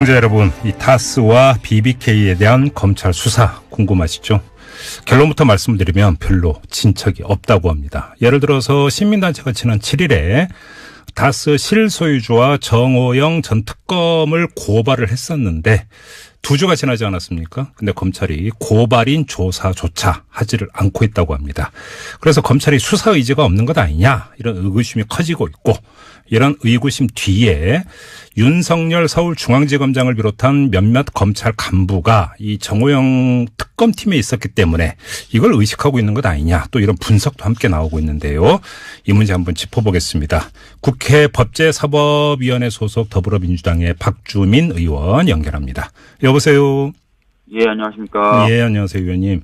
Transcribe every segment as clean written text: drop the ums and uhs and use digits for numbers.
시청자 여러분, 이 다스와 BBK에 대한 검찰 수사 궁금하시죠? 결론부터 말씀드리면 별로 진척이 없다고 합니다. 예를 들어서 시민단체가 지난 7일에 다스 실소유주와 정호영 전 특검을 고발을 했었는데 2주가 지나지 않았습니까? 근데 검찰이 고발인 조사조차 하지를 않고 있다고 합니다. 그래서 검찰이 수사 의지가 없는 것 아니냐, 이런 의구심이 커지고 있고, 이런 의구심 뒤에 윤석열 서울중앙지검장을 비롯한 몇몇 검찰 간부가 이 정호영 특검팀에 있었기 때문에 이걸 의식하고 있는 것 아니냐, 또 이런 분석도 함께 나오고 있는데요. 이 문제 한번 짚어보겠습니다. 국회 법제사법위원회 소속 더불어민주당의 박주민 의원 연결합니다. 여보세요. 예, 안녕하십니까. 예, 안녕하세요, 의원님.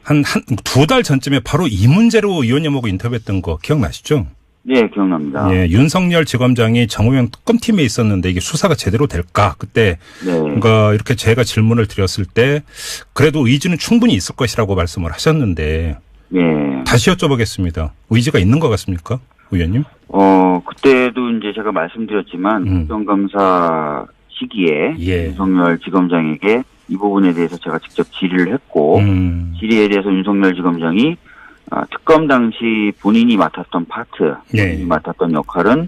한 2달 전쯤에 바로 이 문제로 의원님하고 인터뷰했던 거 기억나시죠? 네, 기억납니다. 예, 윤석열 지검장이 정호영 특검팀에 있었는데 이게 수사가 제대로 될까? 그때 그러니까 이렇게 제가 질문을 드렸을 때 그래도 의지는 충분히 있을 것이라고 말씀을 하셨는데, 네. 다시 여쭤보겠습니다. 의지가 있는 것 같습니까, 의원님? 그때도 이제 제가 말씀드렸지만 국정감사 시기에 예. 윤석열 지검장에게 이 부분에 대해서 제가 직접 질의를 했고 질의에 대해서 윤석열 지검장이 특검 당시 본인이 맡았던 파트, 본인이 맡았던 역할은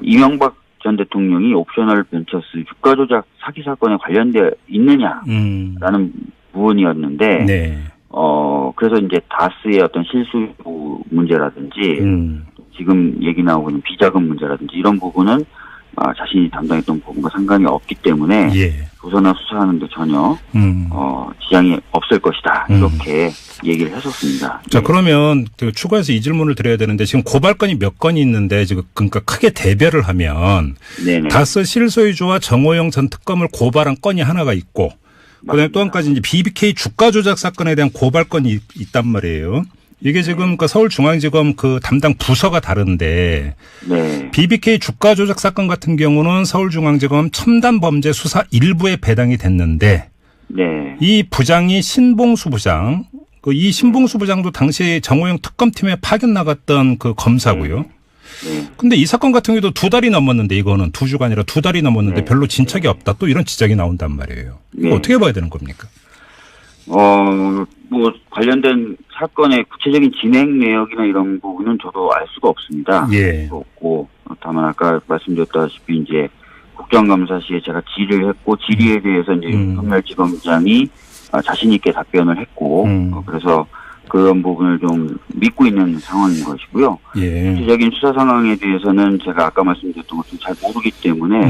이명박 전 대통령이 옵셔널 벤처스 주가 조작 사기 사건에 관련되어 있느냐라는 부분이었는데, 네. 그래서 이제 다스의 어떤 실수 문제라든지 지금 얘기 나오고 있는 비자금 문제라든지 이런 부분은 자신이 담당했던 부분과 상관이 없기 때문에 조사나 수사하는데 전혀 지장이 없을 것이다, 이렇게 얘기를 했었습니다. 자, 그러면 추가해서 이 질문을 드려야 되는데, 지금 고발건이 몇 건이 있는데 지금 그러니까 크게 대별을 하면 네네. 다스 실소유주와 정호영 전 특검을 고발한 건이 하나가 있고, 그다음에 또 한 가지 이제 BBK 주가 조작 사건에 대한 고발건이 있단 말이에요. 이게 지금 그 서울중앙지검 그 담당 부서가 다른데, 네. BBK 주가 조작 사건 같은 경우는 서울중앙지검 첨단범죄 수사 1부에 배당이 됐는데, 네. 이 부장이 신봉수 부장, 이 신봉수 부장도 당시 정호영 특검팀에 파견 나갔던 그 검사고요. 네. 근데 이 사건 같은 경우도 2달이 넘었는데, 이거는 2주가 아니라 2달이 넘었는데 별로 진척이 없다, 또 이런 지적이 나온단 말이에요. 어떻게 봐야 되는 겁니까? 뭐 관련된 사건의 구체적인 진행 내역이나 이런 부분은 저도 알 수가 없습니다. 예. 없고, 다만 아까 말씀드렸다시피 이제 국정감사 시에 제가 질의를 했고, 질의에 대해서 이제 윤석열 지검장이 자신 있게 답변을 했고, 그래서 그런 부분을 좀 믿고 있는 상황인 것이고요. 예. 구체적인 수사 상황에 대해서는 제가 아까 말씀드렸던 것좀 잘 모르기 때문에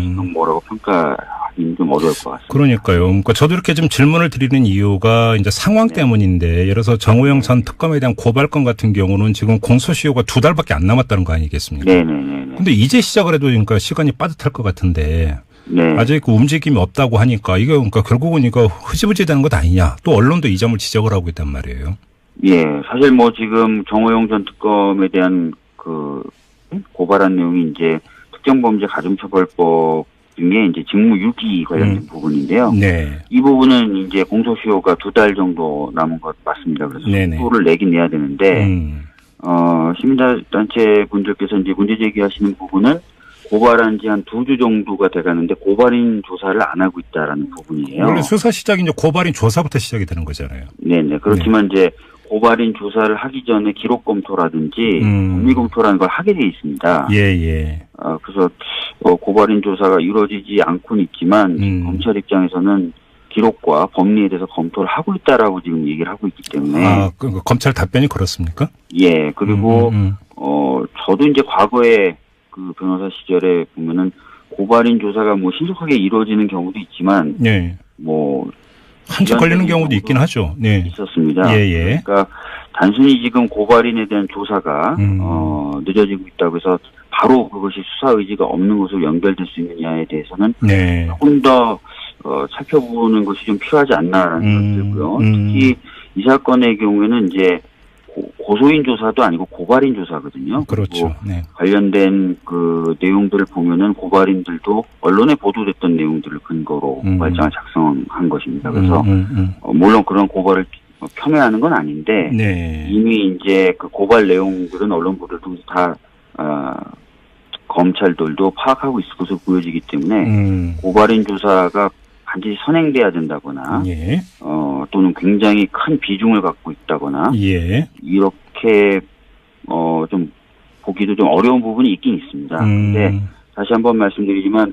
지금 뭐라고 평가하기는 좀 어려울 것 같습니다. 그러니까요. 그러니까 저도 이렇게 좀 질문을 드리는 이유가 이제 상황 때문인데, 예를 들어서 정호영 전 특검에 대한 고발건 같은 경우는 지금 공소시효가 2달밖에 안 남았다는 거 아니겠습니까? 네네네. 근데 이제 시작을 해도 그러니까 시간이 빠듯할 것 같은데. 네. 아직 그 움직임이 없다고 하니까 이거 그러니까 결국은 이거 흐지부지 되는 것 아니냐. 또 언론도 이 점을 지적을 하고 있단 말이에요. 예, 사실 뭐 지금 정호영 전 특검에 대한 그 고발한 내용이 이제 특정범죄 가중처벌법 중에 이제 직무유기 관련된 부분인데요. 네. 이 부분은 이제 공소시효가 2달 정도 남은 것 맞습니다. 그래서 속도를 내긴 내야 되는데, 시민단체 분들께서 이제 문제 제기하시는 부분은 고발한 지 한 2주 정도가 돼가는데 고발인 조사를 안 하고 있다라는 부분이에요. 원래 수사 시작이 이제 고발인 조사부터 시작이 되는 거잖아요. 네네. 그렇지만 이제 고발인 조사를 하기 전에 기록 검토라든지 법리 검토라는 걸 하게 돼 있습니다. 예예. 그래서 고발인 조사가 이루어지지 않고는 있지만 검찰 입장에서는 기록과 법리에 대해서 검토를 하고 있다라고 지금 얘기를 하고 있기 때문에. 그 검찰 답변이 그렇습니까? 예. 그리고 저도 이제 과거에 그 변호사 시절에 보면은 고발인 조사가 뭐 신속하게 이루어지는 경우도 있지만, 뭐 한참 걸리는 경우도 있긴 하죠. 네. 있었습니다. 예예. 그러니까 단순히 지금 고발인에 대한 조사가 늦어지고 있다고 해서 바로 그것이 수사 의지가 없는 것으로 연결될 수 있느냐에 대해서는 조금 더 살펴보는 것이 좀 필요하지 않나라는 생각이 들고요. 특히 이 사건의 경우에는 이제 고소인 조사도 아니고 고발인 조사거든요. 그렇죠. 네. 관련된 그 내용들을 보면은 고발인들도 언론에 보도됐던 내용들을 근거로 고발장을 작성한 것입니다. 그래서 물론 그런 고발을 폄훼하는 건 아닌데 이미 이제 그 고발 내용들은 언론 보도도 다 검찰들도 파악하고 있을 것으로 보여지기 때문에 고발인 조사가 반드시 선행돼야 된다거나 예. 또는 굉장히 큰 비중을 갖고 있다거나 예. 이렇게 좀 보기도 좀 어려운 부분이 있긴 있습니다. 그런데 다시 한번 말씀드리지만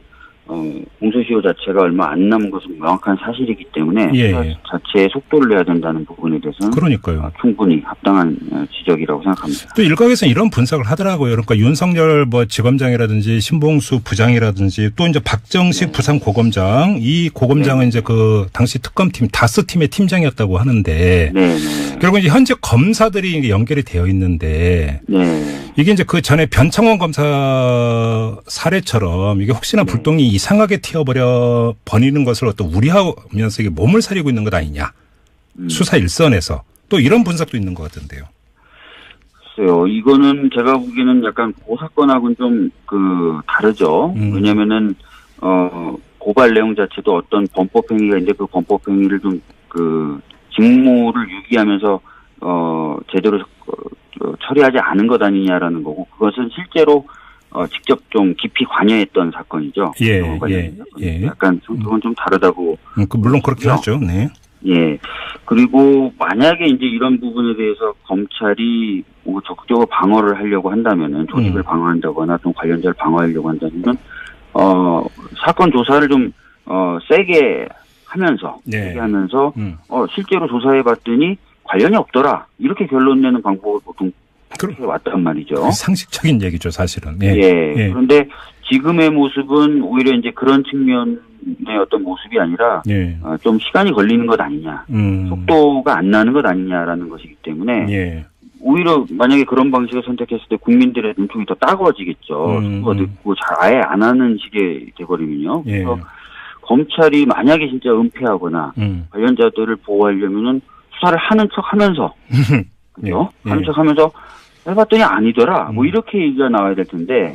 공소시효 자체가 얼마 안 남은 것은 명확한 사실이기 때문에 예. 자체에 속도를 내야 된다는 부분에 대해서는 그러니까요. 충분히 합당한 지적이라고 생각합니다. 또 일각에서는 이런 분석을 하더라고요. 그러니까 윤석열 지검장이라든지 신봉수 부장이라든지 또 이제 박정식 네. 부산고검장 이 고검장은 네. 이제 그 당시 특검팀 다스팀의 팀장이었다고 하는데 네. 결국 이제 현재 검사들이 연결이 되어 있는데 네. 이게 이제 그 전에 변창원 검사 사례처럼 이게 혹시나 불똥이 이상하게 튀어버려 버리는 것을 어떤 우려하면서 이게 몸을 사리고 있는 것 아니냐. 수사 일선에서 또 이런 분석도 있는 것 같은데요. 글쎄요. 이거는 제가 보기에는 약간 그 사건하고는 좀 다르죠. 왜냐면은 고발 내용 자체도 어떤 범법행위가 있는데 그 범법행위를 좀 직무를 유기하면서 제대로 처리하지 않은 것 아니냐라는 거고 그것은 실제로 직접 좀 깊이 관여했던 사건이죠. 예. 약간 성격은 좀 다르다고. 물론 그렇긴 하죠. 네. 예. 그리고 만약에 이제 이런 부분에 대해서 검찰이 적극적으로 방어를 하려고 한다면은 조직을 방어한다거나 좀 관련자를 방어하려고 한다면은 사건 조사를 좀 세게 하면서 실제로 조사해 봤더니 관련이 없더라. 이렇게 결론 내는 방법을 보통 왔단 말이죠. 상식적인 얘기죠, 사실은. 예. 그런데 지금의 모습은 오히려 이제 그런 측면의 어떤 모습이 아니라 좀 시간이 걸리는 것 아니냐, 속도가 안 나는 것 아니냐라는 것이기 때문에 오히려 만약에 그런 방식을 선택했을 때 국민들의 눈총이 더 따가워지겠죠. 속도가 늦고 아예 안 하는 식이 돼버리면요. 그래서 검찰이 만약에 진짜 은폐하거나 관련자들을 보호하려면은 수사를 하는 척하면서 그죠? 하는 척하면서 해봤더니 아니더라. 뭐 이렇게 얘기가 나와야 될 텐데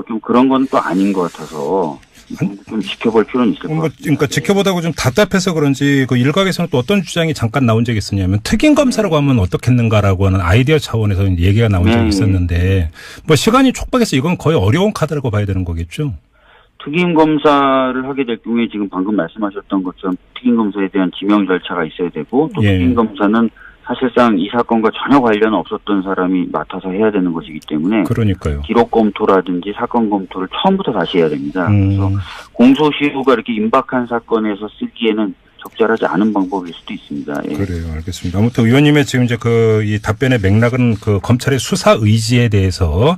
좀 그런 건 또 아닌 것 같아서 좀 지켜볼 필요는 있을 것 같아요. 그러니까 지켜보다가 좀 답답해서 그런지 그 일각에서는 또 어떤 주장이 잠깐 나온 적이 있었냐면 특임 검사라고 하면 어떻겠는가라고 하는 아이디어 차원에서 얘기가 나온 적이 있었는데 시간이 촉박해서 이건 거의 어려운 카드라고 봐야 되는 거겠죠. 특임 검사를 하게 될 경우에 지금 방금 말씀하셨던 것처럼 특임 검사에 대한 지명 절차가 있어야 되고 또 특임 검사는 사실상 이 사건과 전혀 관련 없었던 사람이 맡아서 해야 되는 것이기 때문에 그러니까요. 기록 검토라든지 사건 검토를 처음부터 다시 해야 됩니다. 그래서 공소시효가 이렇게 임박한 사건에서 쓰기에는 적절하지 않은 방법일 수도 있습니다. 예. 그래요. 알겠습니다. 아무튼 의원님의 지금 이제 이 답변의 맥락은 검찰의 수사 의지에 대해서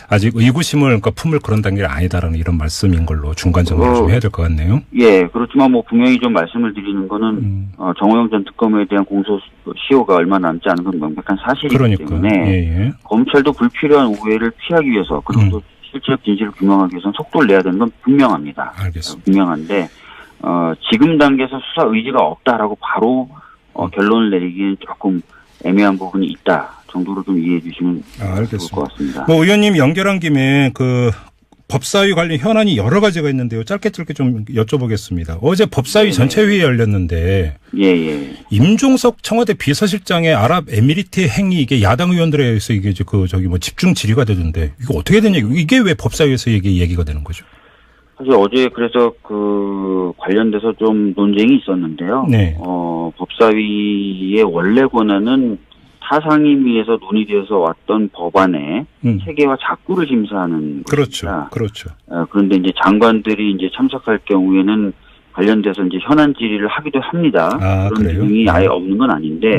아직 의구심을 품을 그런 단계가 아니다라는 이런 말씀인 걸로 중간 정리를 좀 해야 될 것 같네요. 예, 그렇지만 분명히 좀 말씀을 드리는 거는 정호영 전 특검에 대한 공소시효가 얼마 남지 않은 건 명백한 사실이기 때문에 검찰도 불필요한 오해를 피하기 위해서 그리고 또 실체적 진실을 규명하기 위해서는 속도를 내야 되는 건 분명합니다. 알겠습니다. 분명한데 지금 단계에서 수사 의지가 없다라고 바로 결론을 내리기엔 조금 애매한 부분이 있다 정도로 좀 이해해 주시면 좋을 것 같습니다. 의원님 연결한 김에 법사위 관련 현안이 여러 가지가 있는데요. 짧게 좀 여쭤보겠습니다. 어제 법사위 전체회의 열렸는데 임종석 청와대 비서실장의 아랍에미리트 행위 이게 야당 의원들에 의해서 이게 집중 질의가 되던데 이거 어떻게 된 얘기? 이게 왜 법사위에서 얘기가 되는 거죠? 사실 어제 그래서 관련돼서 좀 논쟁이 있었는데요. 법사위의 원래 권한은 타상임위에서 논의되어서 왔던 법안의 체계와 작구를 심사하는 것입니다. 그렇죠. 그런데 이제 장관들이 이제 참석할 경우에는 관련돼서 이제 현안 질의를 하기도 합니다. 그런 내용이 아예 없는 건 아닌데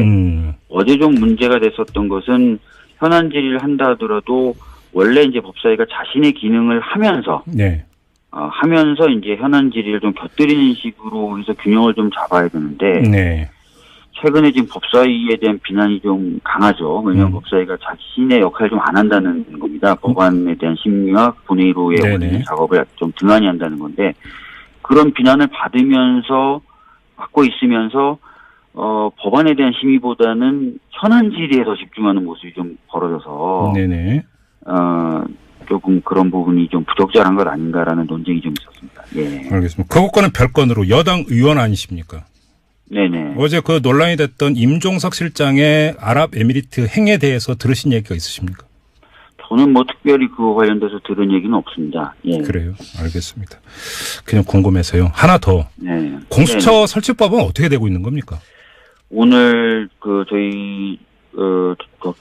어제 좀 문제가 됐었던 것은 현안 질의를 한다 하더라도 원래 이제 법사위가 자신의 기능을 하면서 이제 현안 질의를 좀 곁들이는 식으로 해서 균형을 좀 잡아야 되는데 최근에 지금 법사위에 대한 비난이 좀 강하죠. 왜냐하면 법사위가 자신의 역할을 좀 안 한다는 겁니다. 법안에 대한 심의와 본회의로의 작업을 좀 등한히 한다는 건데 그런 비난을 받고 있으면서 법안에 대한 심의보다는 현안 질의에 더 집중하는 모습이 좀 벌어져서 조금 그런 부분이 좀 부적절한 것 아닌가라는 논쟁이 좀 있었습니다. 예. 알겠습니다. 그것과는 별건으로 여당 의원 아니십니까? 네네. 어제 논란이 됐던 임종석 실장의 아랍에미리트 행에 대해서 들으신 얘기가 있으십니까? 저는 뭐 특별히 그거 관련돼서 들은 얘기는 없습니다. 예. 그래요. 알겠습니다. 그냥 궁금해서요. 하나 더. 네. 공수처 네. 설치법은 어떻게 되고 있는 겁니까? 오늘 저희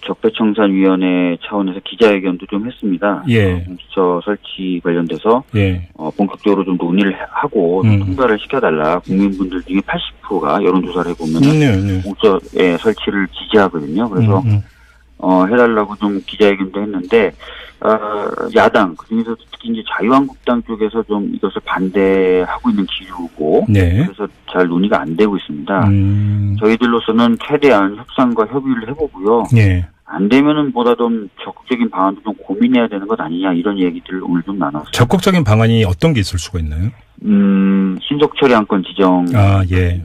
적폐청산위원회 차원에서 기자회견도 좀 했습니다. 예. 공수처 설치 관련돼서 예. 본격적으로 좀 논의를 하고 통과를 시켜달라. 국민분들 중에 80%가 여론조사를 해보면 공수처의 설치를 지지하거든요. 그래서 해달라고 좀 기자회견도 했는데 야당 그중에서 특히 이제 자유한국당 쪽에서 좀 이것을 반대하고 있는 기류고 네. 그래서 잘 논의가 안 되고 있습니다. 저희들로서는 최대한 협상과 협의를 해보고요. 예. 안 되면은 보다 좀 적극적인 방안도 좀 고민해야 되는 것 아니냐 이런 얘기들을 오늘 좀 나눴습니다. 적극적인 방안이 어떤 게 있을 수가 있나요? 신속 처리 안건 지정. 예.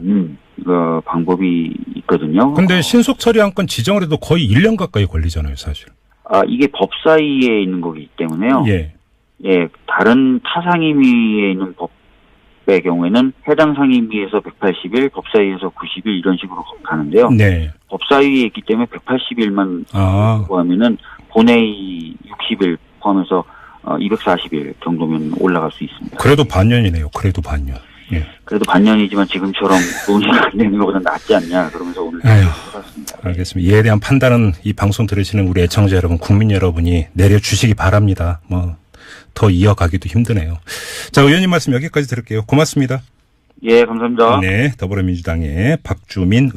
방법이 있거든요. 근데 신속 처리 안건 지정을 해도 거의 1년 가까이 걸리잖아요, 사실. 이게 법사위에 있는 거기 때문에요. 예. 예, 다른 타상임위에 있는 법의 경우에는 해당 상임위에서 180일, 법사위에서 90일 이런 식으로 가는데요. 네. 법사위에 있기 때문에 180일만 포함하면은 본회의 60일 포함해서 240일 정도면 올라갈 수 있습니다. 그래도 반년이네요. 그래도 반년. 예. 그래도 반년이지만 지금처럼 논의가 안 되는 것보다 낫지 않냐. 그러면서 오늘 해봤습니다. 알겠습니다. 이에 대한 판단은 이 방송 들으시는 우리 애청자 여러분, 국민 여러분이 내려주시기 바랍니다. 더 이어가기도 힘드네요. 자, 의원님 말씀 여기까지 들을게요. 고맙습니다. 예, 감사합니다. 네, 더불어민주당의 박주민 의원.